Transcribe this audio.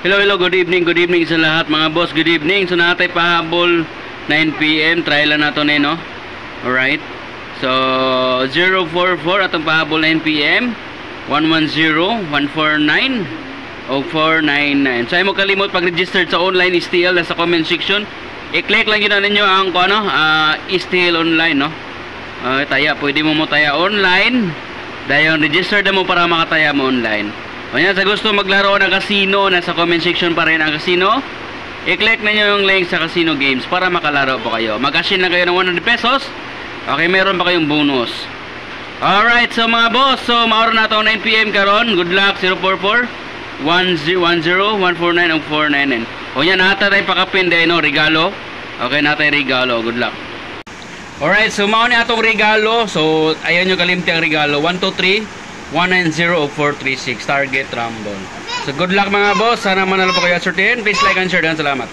Hello, good evening sa lahat mga boss, good evening. So natay pahabol 9 PM, try lang nato ni no. Alright. So 044 atong pahabol 9 PM, 110 149 o 499. So ay mo kalimot pag-register sa online STL sa comment section. I-click lang yun na ninyo ang STL online no. Taya, pwede mo taya online. Dayon register na mo para makataya mo online. Kanya sa gusto maglaro ng casino, nasa comment section pa rin ang casino. I-click na nyo yung link sa casino games para makalaro po kayo. Mag-cash-in na kayo ng 100 pesos. Okay, meron pa kayong bonus. Alright, so mga boss, so mauro na ito 9 PM karon. Good luck, 044 110 149 o 499. O yan, nata tayo pakapin dahil no, regalo. Okay, nata regalo. Good luck. Alright, so mauni atong regalo. So, ayan yung kalimti ang regalo. 1, 2, 3 190 o 436 target rumble. So good luck mga boss. Sana manalo po kayo at sortihin. Please like and share. Dan salamat.